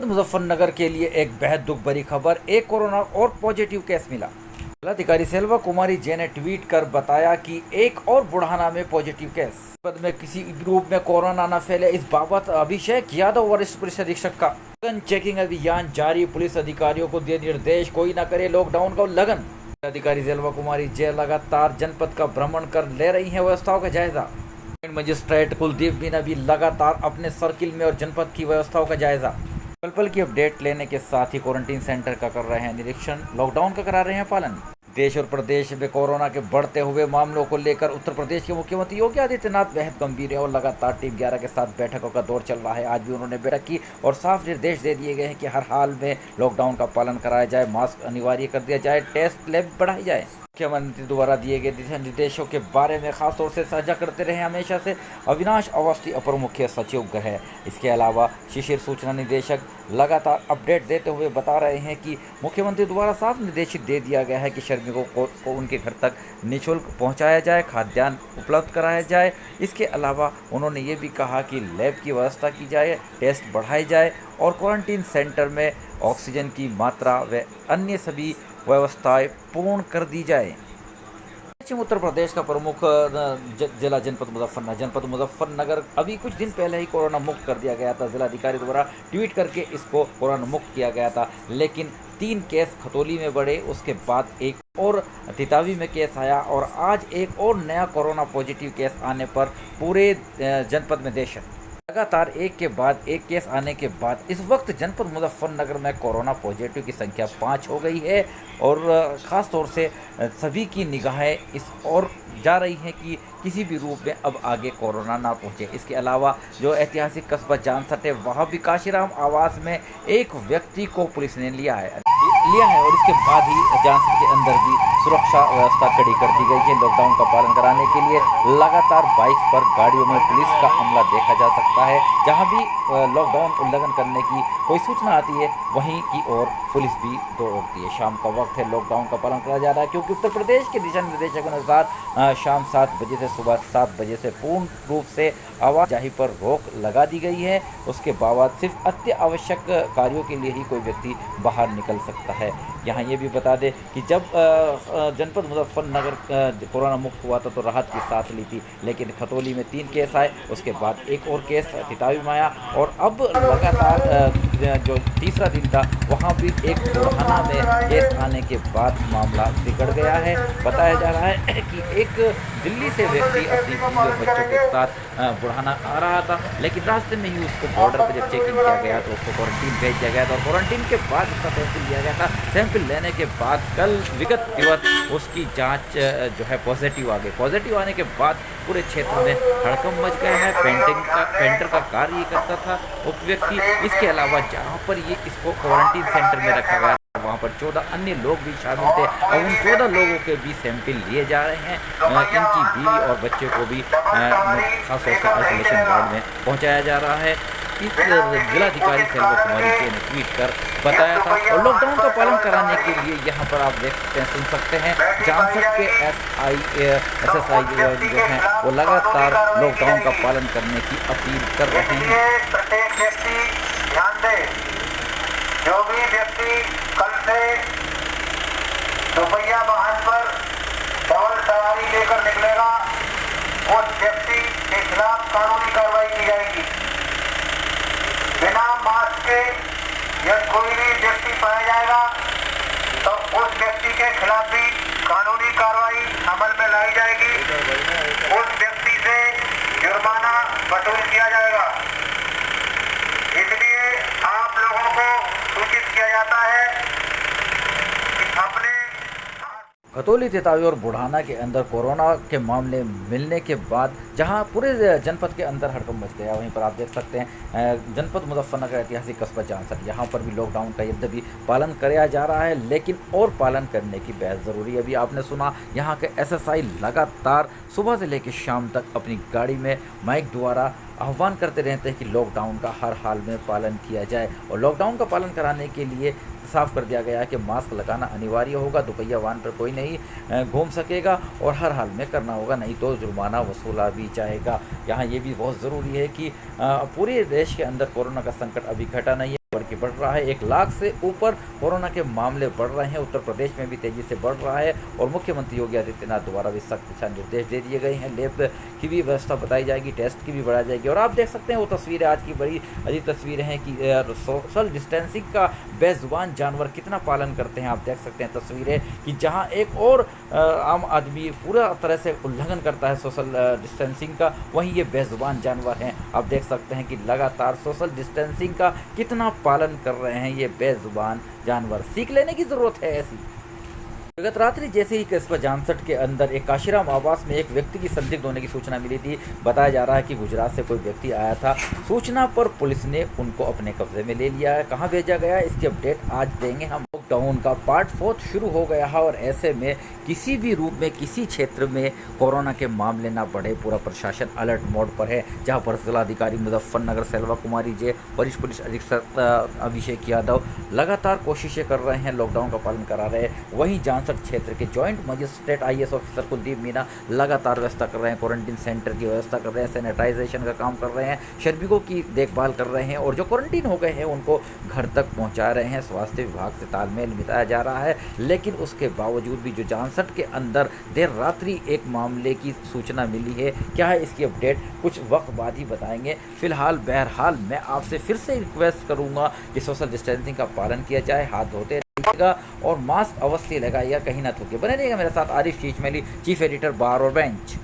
मुजफ्फरनगर के लिए एक बेहद दुख भरी खबर। एक कोरोना और पॉजिटिव केस मिला। जिलाधिकारी सेल्वा कुमारी जे ने ट्वीट कर बताया कि एक और बुढ़ाना में पॉजिटिव केस। जनपद में किसी ग्रुप में कोरोना न फैले, इस बाबत अभिषेक यादव वरिष्ठ पुलिस अधीक्षक का चेकिंग अभियान जारी। पुलिस अधिकारियों को दिए निर्देश, कोई न करे लॉकडाउन का उल्लंघन। जिलाधिकारी सेल्वा कुमारी जे लगातार जनपद का भ्रमण कर ले रही है व्यवस्थाओं का जायजा। मजिस्ट्रेट कुलदीप मीना भी लगातार अपने सर्किल में और जनपद की व्यवस्थाओं का जायजा। पल पल की अपडेट लेने के साथ ही क्वारंटीन सेंटर का कर रहे हैं निरीक्षण, लॉकडाउन का करा रहे हैं पालन। देश और प्रदेश में कोरोना के बढ़ते हुए मामलों को लेकर उत्तर प्रदेश के मुख्यमंत्री योगी आदित्यनाथ बेहद गंभीर है और लगातार टीम 11 के साथ बैठकों का दौर चल रहा है। आज भी उन्होंने बैठक की और साफ निर्देश दे दिए गए हैं कि हर हाल में लॉकडाउन का पालन कराया जाए, मास्क अनिवार्य कर दिया जाए, टेस्ट लैब बढ़ाई जाए। मुख्यमंत्री द्वारा दिए गए दिशा निर्देशों के बारे में खासतौर से साझा करते रहे हमेशा से अविनाश अवस्थी, अपर मुख्य सचिव गृह। इसके अलावा शिशिर सूचना निदेशक लगातार अपडेट देते हुए बता रहे हैं कि मुख्यमंत्री द्वारा साफ निर्देशित दे दिया गया है कि श्रमिकों को उनके घर तक निःशुल्क पहुंचाया जाए, खाद्यान्न उपलब्ध कराया जाए। इसके अलावा उन्होंने ये भी कहा कि लैब की व्यवस्था की जाए, टेस्ट बढ़ाई जाए और क्वारंटीन सेंटर में ऑक्सीजन की मात्रा व अन्य सभी व्यवस्थाएं पूर्ण कर दी जाए। पश्चिम उत्तर प्रदेश का प्रमुख जिला जनपद मुजफ्फरनगर अभी कुछ दिन पहले ही कोरोना मुक्त कर दिया गया था। जिलाधिकारी द्वारा ट्वीट करके इसको कोरोना मुक्त किया गया था, लेकिन 3 केस खतौली में बढ़े, उसके बाद एक और तितावी में केस आया और आज एक और नया कोरोना पॉजिटिव केस आने पर पूरे जनपद में दहशत। लगातार एक के बाद एक केस आने के बाद इस वक्त जनपद मुजफ्फरनगर में कोरोना पॉजिटिव की संख्या 5 हो गई है और ख़ास तौर से सभी की निगाहें इस ओर जा रही हैं कि किसी भी रूप में अब आगे कोरोना ना पहुंचे। इसके अलावा जो ऐतिहासिक कस्बा जानसट है, वहाँ भी काशीराम आवास में एक व्यक्ति को पुलिस ने लिया है और इसके बाद ही जानसट के अंदर भी सुरक्षा व्यवस्था कड़ी कर दी गई है। लॉकडाउन का पालन कराने के लिए लगातार बाइक पर गाड़ियों में पुलिस का अमला देखा जा सकता है। जहां भी लॉकडाउन उल्लंघन करने की कोई सूचना आती है, वहीं की ओर पुलिस भी दौड़ती है। शाम का वक्त है, लॉकडाउन का पालन करा जा रहा है क्योंकि उत्तर प्रदेश के दिशा निर्देशों के अनुसार शाम 7 बजे से सुबह 7 बजे से पूर्ण रूप से आवाजाही पर रोक लगा दी गई है। उसके बाद सिर्फ अति आवश्यक कार्यों के लिए ही कोई व्यक्ति बाहर निकल सकता है। यहाँ ये भी बता दें कि जब जनपद मुजफ्फरनगर कोरोना मुक्त हुआ था तो राहत की सांस ली थी, लेकिन खतौली में 3 केस आए, उसके बाद एक और केस तितावी में आया और अब लगातार जो तीसरा दिन था वहाँ भी एक बुढ़ाना में केस आने के बाद मामला बिगड़ गया है। बताया जा रहा है कि एक दिल्ली से व्यक्ति अपनी बच्चों के साथ बुढ़ाना आ रहा था, लेकिन रास्ते में ही उसको बॉर्डर पर जब चेकिंग किया गया तो उसको क्वारंटीन भेज दिया गया था और क्वारंटीन के बाद उसका सैंपल लिया गया था। सैंपल लेने के बाद कल विगत दिवस उसकी जांच जो है पॉजिटिव आ गई। पॉजिटिव आने के बाद पूरे क्षेत्र में हड़कंप मच गया है। पेंटर का कार्य करता था उक्त व्यक्ति। इसके अलावा जहाँ पर ये इसको क्वारंटीन सेंटर में रखा गया वहाँ पर 14 अन्य लोग भी शामिल थे और उन 14 लोगों के भी सैंपल लिए जा रहे हैं। इनकी बीवी और बच्चे को भी खासतौर से आइसोलेशन वार्ड में पहुँचाया जा रहा है। इस जिलाधिकारी सेल्वा कुमारी जी ने ट्वीट कर बताया था और लॉकडाउन का पालन कराने के लिए यहाँ पर आप देख सकते हैं, सुन सकते हैं, जानसट के SSI जो हैं वो लगातार लॉकडाउन का पालन करने की अपील कर रहे हैं। प्रत्येक व्यक्ति ध्यान दे, जो भी व्यक्ति कल से दोपहिया वाहन पर डबल सवारी लेकर निकलेगा, उस व्यक्ति के खिलाफ कानूनी कार्रवाई की जाएगी। बिना मास्क के यदि कोई भी व्यक्ति पाया जाएगा तो उस व्यक्ति के खिलाफ भी कानूनी कार्रवाई अमल में लाई जाएगी। उस व्यक्ति से जुर्माना वसूल किया जाएगा। इसलिए आप लोगों को सूचित किया जाता है कि अपने खतौली, तितावी और बुढ़ाना के अंदर कोरोना के मामले मिलने के बाद जहां पूरे जनपद के अंदर हड़कंप मच गया, वहीं पर आप देख सकते हैं जनपद मुजफ्फरनगर ऐतिहासिक कस्बा जानसट, यहाँ पर भी लॉकडाउन का यद्यपि पालन किया जा रहा है, लेकिन और पालन करने की बेहद ज़रूरी है। अभी आपने सुना यहाँ के SSI लगातार सुबह से लेकर शाम तक अपनी गाड़ी में माइक द्वारा आह्वान करते रहते हैं कि लॉकडाउन का हर हाल में पालन किया जाए और लॉकडाउन का पालन कराने के लिए साफ कर दिया गया है कि मास्क लगाना अनिवार्य होगा, दोपहिया वाहन पर कोई नहीं घूम सकेगा और हर हाल में करना होगा, नहीं तो जुर्माना वसूला भी जाएगा। यहाँ ये भी बहुत ज़रूरी है कि पूरे देश के अंदर कोरोना का संकट अभी घटा नहीं है। बढ़ रहा है। 1 लाख से ऊपर कोरोना के मामले बढ़ रहे हैं। उत्तर प्रदेश में भी तेजी से बढ़ रहा है और मुख्यमंत्री योगी आदित्यनाथ द्वारा भी सख्त दिशा निर्देश दे दिए गए हैं। लैब की भी व्यवस्था बताई जाएगी, टेस्ट की भी बढ़ाई जाएगी। और आप देख सकते हैं वो तस्वीरें, आज की बड़ी अजीब तस्वीरें हैं कि सोशल डिस्टेंसिंग का बेजुबान जानवर कितना पालन करते हैं। आप देख सकते हैं तस्वीरें कि जहां एक और आम आदमी पूरा तरह से उल्लंघन करता है सोशल डिस्टेंसिंग का, वहीं ये बेजुबान जानवर हैं। आप देख सकते हैं कि लगातार सोशल डिस्टेंसिंग का कितना पालन कर रहे हैं ये बेजुबान जानवर। सीख लेने की ज़रूरत है ऐसी। गत रात्रि जैसे ही कस्बा जानसठ के अंदर एक काशीराम आवास में एक व्यक्ति की संदिग्ध होने की सूचना मिली थी। बताया जा रहा है कि गुजरात से कोई व्यक्ति आया था। सूचना पर पुलिस ने उनको अपने कब्जे में ले लिया है। कहां भेजा गया इसकी अपडेट आज देंगे हम। लॉकडाउन का पार्ट 4 शुरू हो गया है और ऐसे में किसी भी रूप में किसी क्षेत्र में कोरोना के मामले ना बढ़े, पूरा प्रशासन अलर्ट मोड पर है। जहां पर जिलाधिकारी मुजफ्फरनगर सेल्वा कुमारी जे, वरिष्ठ पुलिस अधीक्षक अभिषेक यादव लगातार कोशिशें कर रहे हैं, लॉकडाउन का पालन करा रहे हैं। वहीं जानसठ क्षेत्र के joint magistrate IAS officer Kuldeep Meena लगातार व्यवस्था कर रहे हैं, क्वारंटीन सेंटर की व्यवस्था कर रहे हैं, सैनिटाइजेशन का काम कर रहे हैं, श्रमिकों की देखभाल कर रहे हैं और जो क्वारंटीन हो गए हैं उनको घर तक पहुंचा रहे हैं। स्वास्थ्य विभाग से तालमेल बिताया जा रहा है, लेकिन उसके बावजूद भी जो जानसठ के अंदर देर रात्रि एक मामले की सूचना मिली है, क्या है इसकी अपडेट कुछ वक्त बाद ही बताएंगे। फिलहाल बहरहाल मैं आपसे फिर से रिक्वेस्ट करूंगा कि सोशल डिस्टेंसिंग का पालन किया जाए, हाथ धोते और मास्क अवश्य लगाइएगा, कहीं ना थूके। बने रहिएगा मेरे साथ। आरिफ चीचमेली, चीफ एडिटर, बार और बेंच।